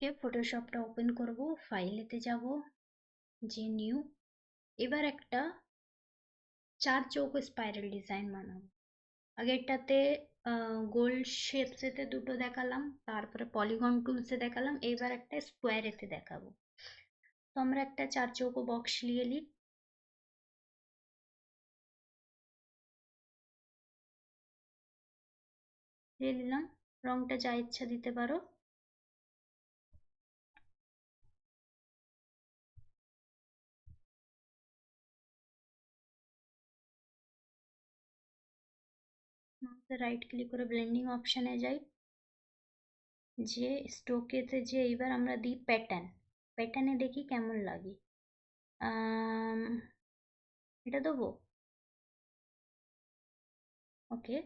কে ফটোশপটা open করব, ফাইলেতে যাব, যে নিউ। এবার একটা 4 চৌকো স্পাইরাল ডিজাইন বানাবো। আগেরটাতে গোল শেপসেতে দুটো দেখালাম, তারপরে পলিগন টুলসে দেখালাম, এবার একটা স্কোয়ারেতে দেখাবো। তো আমরা একটা 4 চৌকো বক্স নিয়ে নিই। দিয়ে নিলাম, রংটা যা ইচ্ছা দিতে পারো। রাইট ক্লিক করে ব্লেন্ডিং অপশানে যাই, যে স্ট্রোকেতে যে এইবার আমরা দিই প্যাটার্ন। প্যাটার্নে দেখি কেমন লাগে। এটা দেবো, ওকে,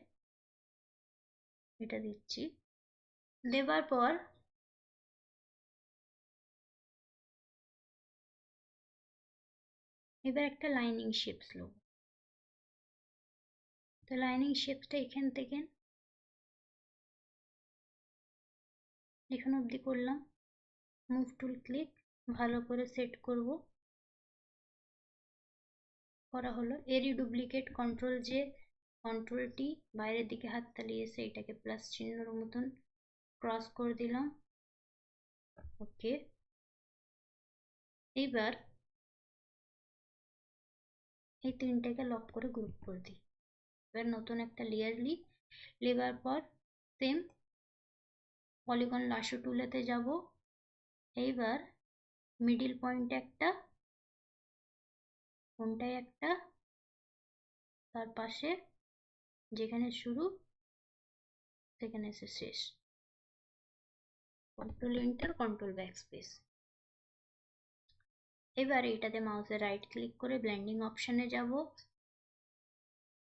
এটা দিচ্ছি। দেবার পর এবার একটা লাইনিং শেপস নেব। তো লাইনিং শেপসটা এখান থেকে এখান অবধি করলাম। মুভ টুল ক্লিক, ভালো করে সেট করব। করা হলো। এরই duplicate control J, control T, বাইরের দিকে হাততালি এসে এটাকে প্লাস চিহ্নর মতন ক্রস করে দিলাম। ওকে, এইবার এই তিনটাকে লক করে গ্রুপ করে দিই। এবার নতুন একটা লেয়ার নিই, নেবার পর সেম পলিগন লাসো টুলেতে যাব। এইবার মিডিল পয়েন্টে একটা, কোনটায় একটা, তার পাশে যেখানে শুরু সেখানে এসে শেষ। Control enter, control back space. এবার এটাতে মাউসের রাইট ক্লিক করে ব্লেন্ডিং অপশানে যাব,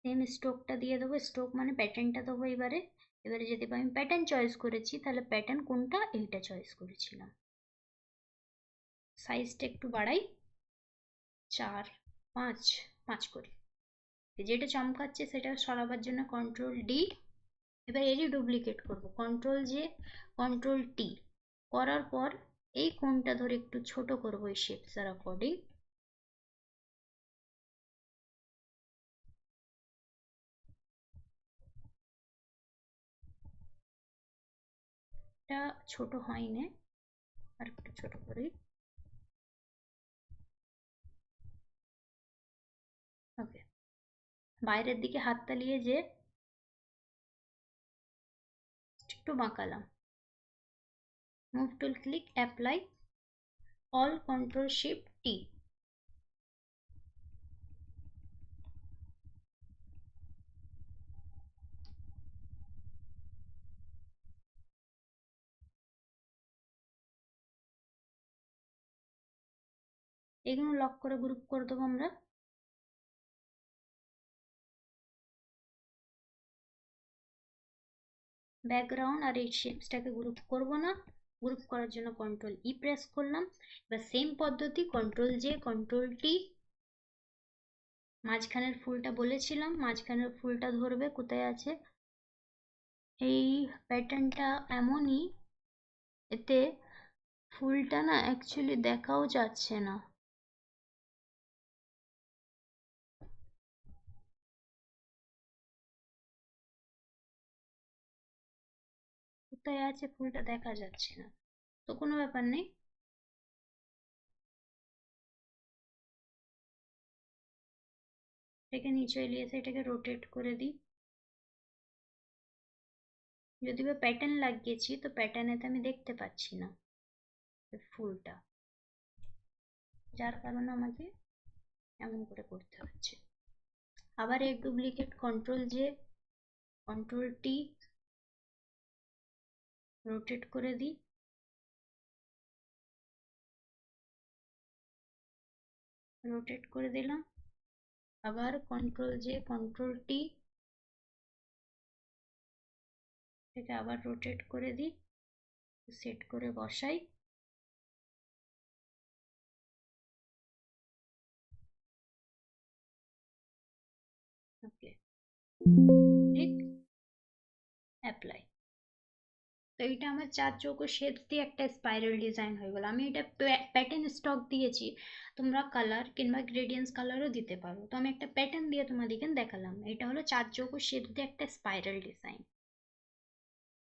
সেম স্ট্রোকটা দিয়ে দেবো। স্ট্রোক মানে প্যাটার্নটা দেবো এবারে। এবারে যদি আমি প্যাটার্ন চয়েস করেছি, তাহলে প্যাটার্ন কোনটা, এইটা চয়েস করেছিলাম। সাইজটা একটু বাড়াই, 4, 5, 5 করি। যেটা চমকাচ্ছে সেটা সরাবার জন্য কন্ট্রোল ডি। এবার এরই ডুপ্লিকেট করব, কন্ট্রোল জে, কন্ট্রোল টি করার পর এই কোণটা ধরে একটু ছোট করব এই শেপসের অ্যাকর্ডিং। এটা ছোট হয়নি, আর একটু ছোট করি। ওকে, বাইরের দিকে হাত তালিয়ে যে একটু বাঁকালাম। Move tool click, apply all, control shift T. এগুলো লক করে গ্রুপ করে দেবো আমরা। ব্যাকগ্রাউন্ড আর এই শেপসটাকে গ্রুপ করব না, গ্রুপ করার জন্য কন্ট্রোল ই প্রেস করলাম। এবার সেম পদ্ধতি, কন্ট্রোল জে, কন্ট্রোল টি। মাঝখানের ফুলটা বলেছিলাম, মাঝখানের ফুলটা ধরবে কোথায় আছে। এই প্যাটার্নটা এমনই, এতে ফুলটা না অ্যাকচুয়ালি দেখাও যাচ্ছে না। কোথায় আছে ফুলটা দেখা যাচ্ছে না, তো কোনো ব্যাপার নেই। এটাকে নিচে এলিয়ে এসে এটাকে রোটেট করে দিই। যদি বা প্যাটার্ন লাগিয়েছি, তো প্যাটার্নেতে আমি দেখতে পাচ্ছি না ফুলটা, যার কারণে আমাকে এমন করে করতে হচ্ছে। আবার এই duplicate, control J, control T, rotate করে দিই। রোটেট করে দিলাম। আবার কন্ট্রোল জে, কন্ট্রোল টি, এটাকে আবার রোটেট করে দিই, সেট করে বসাই। ওকে, ঠিক, অ্যাপ্লাই। তো এটা আমার চার চৌকো শেপস দিয়ে একটা স্পাইরাল ডিজাইন হয়ে গেল। আমি এটা প্যাটার্ন স্টক দিয়েছি, তোমরা কালার কিংবা গ্রেডিয়েন্টস কালারও দিতে পারো। তো আমি একটা প্যাটার্ন দিয়ে তোমাদেরকে দেখালাম। এটা হলো চার চৌকো শেপস দিয়ে একটা স্পাইরাল ডিজাইন।